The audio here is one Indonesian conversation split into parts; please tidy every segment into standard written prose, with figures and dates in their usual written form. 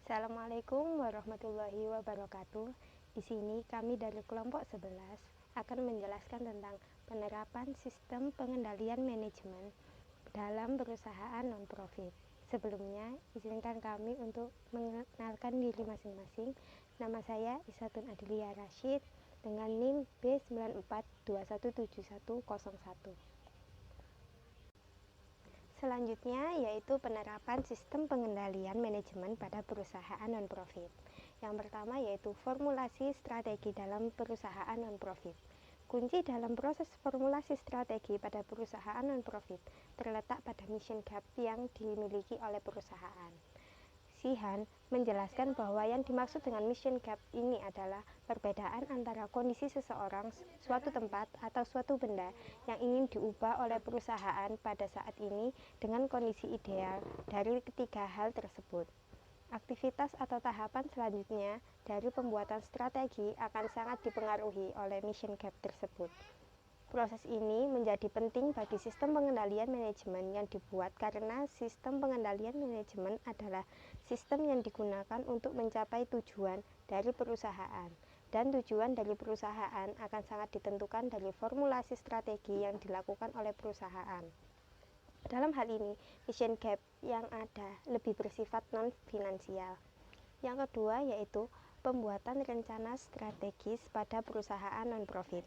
Assalamualaikum warahmatullahi wabarakatuh. Di sini kami dari kelompok 11 akan menjelaskan tentang penerapan sistem pengendalian manajemen dalam perusahaan non-profit. Sebelumnya, izinkan kami untuk mengenalkan diri masing-masing. Nama saya Isatun Adilia Rashid dengan NIM B94217101. Selanjutnya yaitu penerapan sistem pengendalian manajemen pada perusahaan non-profit. Yang pertama yaitu formulasi strategi dalam perusahaan non-profit. Kunci dalam proses formulasi strategi pada perusahaan non-profit terletak pada mission gap yang dimiliki oleh perusahaan. Sihan menjelaskan bahwa yang dimaksud dengan mission gap ini adalah perbedaan antara kondisi seseorang, suatu tempat, atau suatu benda yang ingin diubah oleh perusahaan pada saat ini dengan kondisi ideal dari ketiga hal tersebut. Aktivitas atau tahapan selanjutnya dari pembuatan strategi akan sangat dipengaruhi oleh mission gap tersebut. Proses ini menjadi penting bagi sistem pengendalian manajemen yang dibuat karena sistem pengendalian manajemen adalah sistem yang digunakan untuk mencapai tujuan dari perusahaan, dan tujuan dari perusahaan akan sangat ditentukan dari formulasi strategi yang dilakukan oleh perusahaan. Dalam hal ini, mission gap yang ada lebih bersifat non-finansial. Yang kedua yaitu pembuatan rencana strategis pada perusahaan non-profit.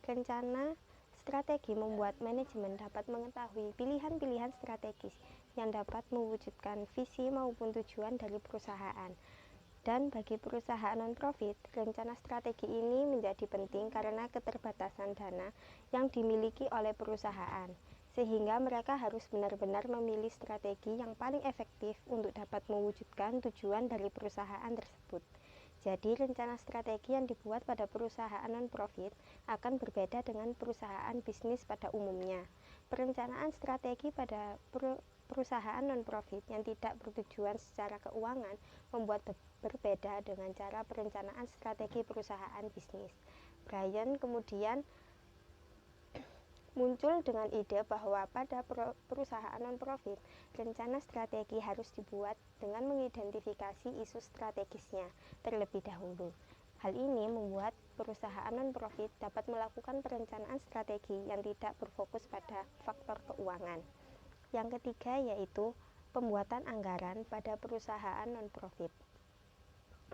Rencana strategi membuat manajemen dapat mengetahui pilihan-pilihan strategis yang dapat mewujudkan visi maupun tujuan dari perusahaan. Dan bagi perusahaan non-profit, rencana strategi ini menjadi penting karena keterbatasan dana yang dimiliki oleh perusahaan, sehingga mereka harus benar-benar memilih strategi yang paling efektif untuk dapat mewujudkan tujuan dari perusahaan tersebut. Jadi, rencana strategi yang dibuat pada perusahaan non-profit akan berbeda dengan perusahaan bisnis pada umumnya. Perencanaan strategi pada perusahaan non-profit yang tidak bertujuan secara keuangan membuat berbeda dengan cara perencanaan strategi perusahaan bisnis. Brian kemudian muncul dengan ide bahwa pada perusahaan non-profit, rencana strategi harus dibuat dengan mengidentifikasi isu strategisnya terlebih dahulu. Hal ini membuat perusahaan non-profit dapat melakukan perencanaan strategi yang tidak berfokus pada faktor keuangan. Yang ketiga yaitu pembuatan anggaran pada perusahaan non-profit.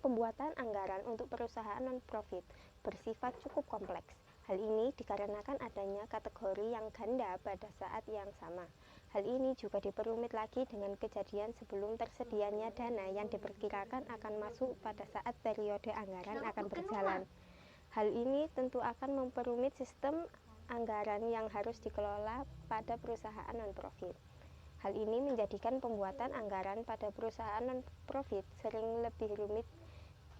Pembuatan anggaran untuk perusahaan non-profit bersifat cukup kompleks. Hal ini dikarenakan adanya kategori yang ganda pada saat yang sama. Hal ini juga diperumit lagi dengan kejadian sebelum tersedianya dana yang diperkirakan akan masuk pada saat periode anggaran akan berjalan. Hal ini tentu akan memperumit sistem anggaran yang harus dikelola pada perusahaan non-profit. Hal ini menjadikan pembuatan anggaran pada perusahaan non-profit sering lebih rumit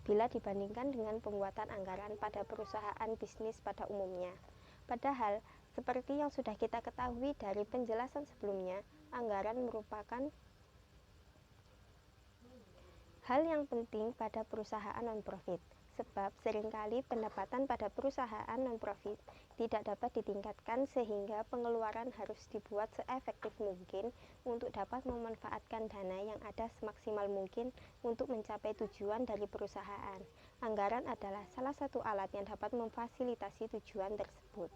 bila dibandingkan dengan pembuatan anggaran pada perusahaan bisnis pada umumnya. Padahal, seperti yang sudah kita ketahui dari penjelasan sebelumnya, anggaran merupakan hal yang penting pada perusahaan non-profit, sebab seringkali pendapatan pada perusahaan non-profit tidak dapat ditingkatkan sehingga pengeluaran harus dibuat seefektif mungkin untuk dapat memanfaatkan dana yang ada semaksimal mungkin untuk mencapai tujuan dari perusahaan. Anggaran adalah salah satu alat yang dapat memfasilitasi tujuan tersebut.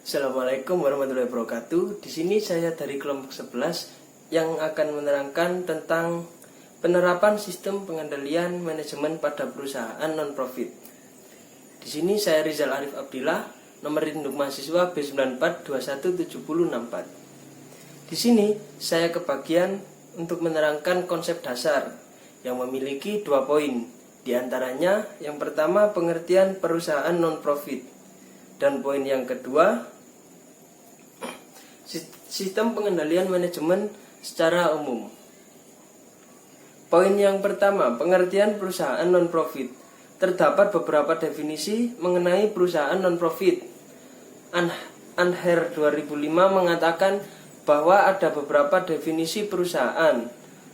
Assalamualaikum warahmatullahi wabarakatuh. Di sini saya dari kelompok 11 yang akan menerangkan tentang penerapan sistem pengendalian manajemen pada perusahaan non-profit. Di sini saya Rizal Arif Abdillah, nomor induk mahasiswa B94217064. Di sini saya kebagian untuk menerangkan konsep dasar yang memiliki 2 poin. Di antaranya yang pertama pengertian perusahaan non-profit, dan poin yang kedua sistem pengendalian manajemen secara umum. Poin yang pertama, pengertian perusahaan non-profit. Terdapat beberapa definisi mengenai perusahaan non-profit. Anher 2005 mengatakan bahwa ada beberapa definisi perusahaan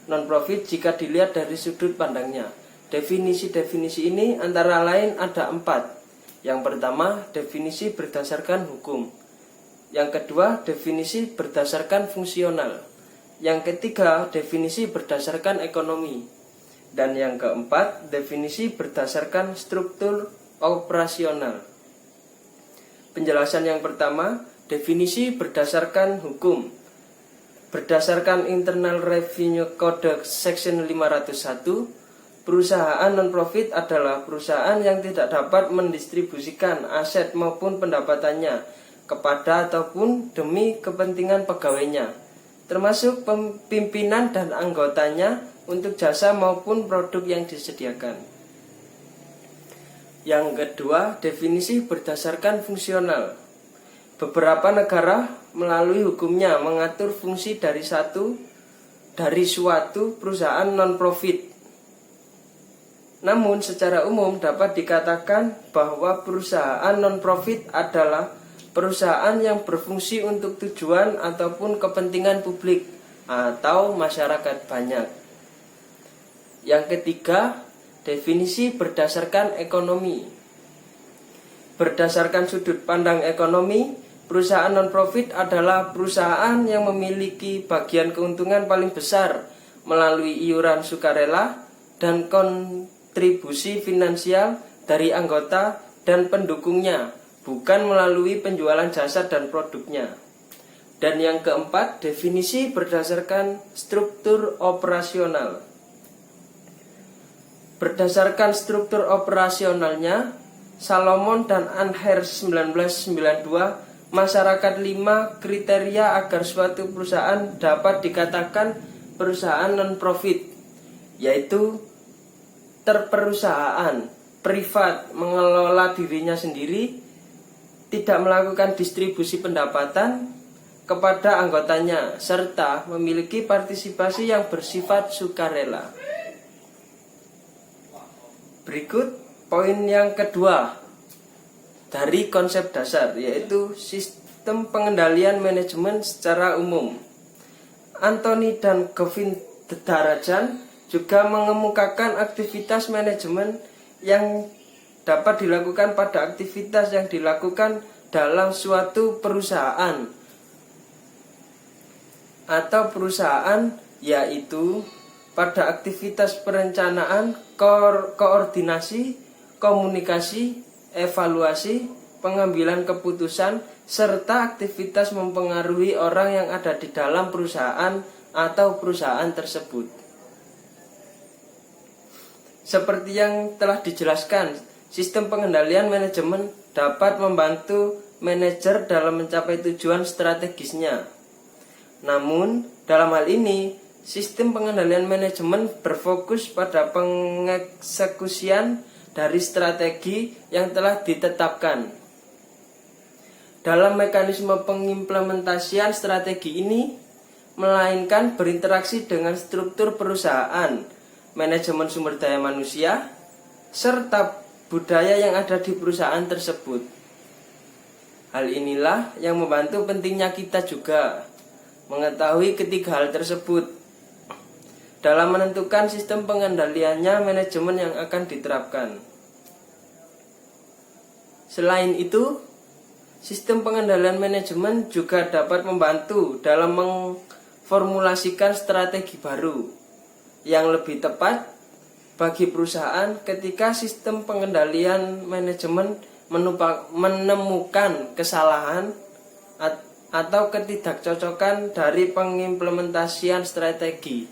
non-profit jika dilihat dari sudut pandangnya. Definisi-definisi ini antara lain ada 4. Yang pertama, definisi berdasarkan hukum. Yang kedua, definisi berdasarkan fungsional. Yang ketiga, definisi berdasarkan ekonomi. Dan yang keempat, definisi berdasarkan struktur operasional. Penjelasan yang pertama, definisi berdasarkan hukum. Berdasarkan Internal Revenue Code Section 501, perusahaan non-profit adalah perusahaan yang tidak dapat mendistribusikan aset maupun pendapatannya kepada ataupun demi kepentingan pegawainya, termasuk pimpinan dan anggotanya untuk jasa maupun produk yang disediakan. Yang kedua, definisi berdasarkan fungsional. Beberapa negara melalui hukumnya mengatur fungsi dari suatu perusahaan non-profit. Namun secara umum dapat dikatakan bahwa perusahaan non-profit adalah perusahaan yang berfungsi untuk tujuan ataupun kepentingan publik atau masyarakat banyak. Yang ketiga, definisi berdasarkan ekonomi. Berdasarkan sudut pandang ekonomi, perusahaan non-profit adalah perusahaan yang memiliki bagian keuntungan paling besar melalui iuran sukarela dan kontribusi finansial dari anggota dan pendukungnya, bukan melalui penjualan jasa dan produknya. Dan yang keempat, definisi berdasarkan struktur operasional. Berdasarkan struktur operasionalnya, Salomon dan Anher 1992, masyarakat 5 kriteria agar suatu perusahaan dapat dikatakan perusahaan non-profit, yaitu terperusahaan, privat, mengelola dirinya sendiri, tidak melakukan distribusi pendapatan kepada anggotanya, serta memiliki partisipasi yang bersifat sukarela. Berikut poin yang kedua dari konsep dasar, yaitu sistem pengendalian manajemen secara umum. Anthony dan Govindarajan juga mengemukakan aktivitas manajemen yang dapat dilakukan pada aktivitas yang dilakukan dalam suatu perusahaan atau perusahaan, yaitu pada aktivitas perencanaan, koordinasi, komunikasi, evaluasi, pengambilan keputusan, serta aktivitas mempengaruhi orang yang ada di dalam perusahaan atau perusahaan tersebut. Seperti yang telah dijelaskan, sistem pengendalian manajemen dapat membantu manajer dalam mencapai tujuan strategisnya. Namun, dalam hal ini, sistem pengendalian manajemen berfokus pada pengeksekusian dari strategi yang telah ditetapkan. Dalam mekanisme pengimplementasian strategi ini, melainkan berinteraksi dengan struktur perusahaan, manajemen sumber daya manusia, serta budaya yang ada di perusahaan tersebut. Hal inilah yang membantu pentingnya kita juga mengetahui ketiga hal tersebut dalam menentukan sistem pengendaliannya manajemen yang akan diterapkan. Selain itu, sistem pengendalian manajemen juga dapat membantu dalam memformulasikan strategi baru yang lebih tepat bagi perusahaan ketika sistem pengendalian manajemen menemukan kesalahan atau ketidakcocokan dari pengimplementasian strategi.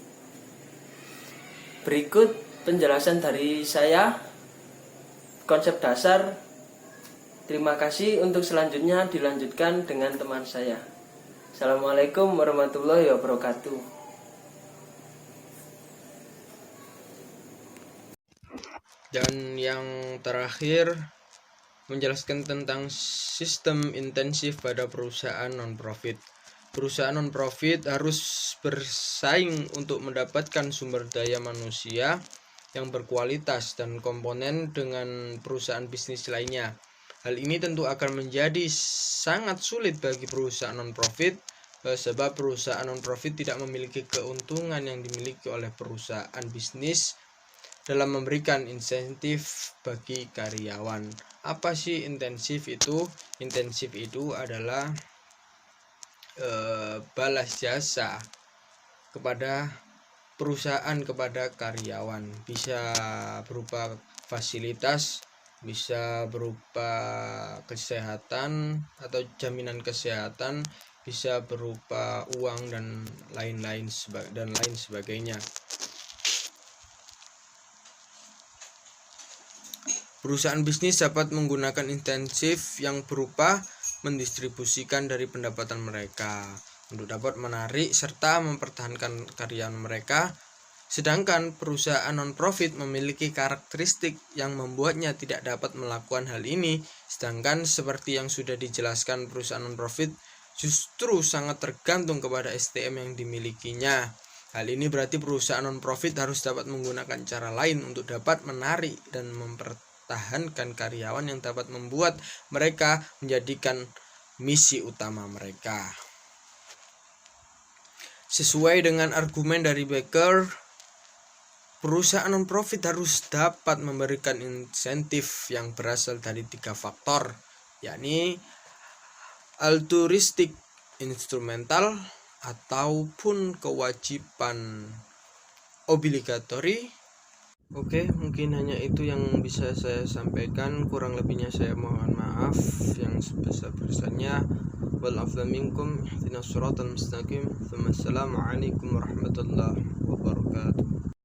Berikut penjelasan dari saya, konsep dasar. Terima kasih. Untuk selanjutnya dilanjutkan dengan teman saya. Assalamualaikum warahmatullahi wabarakatuh. Dan yang terakhir, menjelaskan tentang sistem intensif pada perusahaan non-profit. Perusahaan non-profit harus bersaing untuk mendapatkan sumber daya manusia yang berkualitas dan komponen dengan perusahaan bisnis lainnya. Hal ini tentu akan menjadi sangat sulit bagi perusahaan non-profit, sebab perusahaan non-profit tidak memiliki keuntungan yang dimiliki oleh perusahaan bisnis dalam memberikan insentif bagi karyawan. Apa sih intensif itu? Intensif itu adalah balas jasa kepada perusahaan kepada karyawan. Bisa berupa fasilitas, bisa berupa kesehatan atau jaminan kesehatan, bisa berupa uang dan lain sebagainya. Perusahaan bisnis dapat menggunakan insentif yang berupa mendistribusikan dari pendapatan mereka untuk dapat menarik serta mempertahankan karyawan mereka. Sedangkan perusahaan non-profit memiliki karakteristik yang membuatnya tidak dapat melakukan hal ini. Sedangkan seperti yang sudah dijelaskan, perusahaan non-profit justru sangat tergantung kepada SDM yang dimilikinya. Hal ini berarti perusahaan non-profit harus dapat menggunakan cara lain untuk dapat menarik dan mempertahankan karyawan yang dapat membuat mereka menjadikan misi utama mereka. Sesuai dengan argumen dari Becker, perusahaan non-profit harus dapat memberikan insentif yang berasal dari 3 faktor, yakni altruistik, instrumental, ataupun kewajiban obligatori. Oke, mungkin hanya itu yang bisa saya sampaikan. Kurang lebihnya saya mohon maaf yang sebesar-besarnya. Wal afwa minkum, ihdinas siratal mustaqim. Wassalamualaikum warahmatullahi wabarakatuh.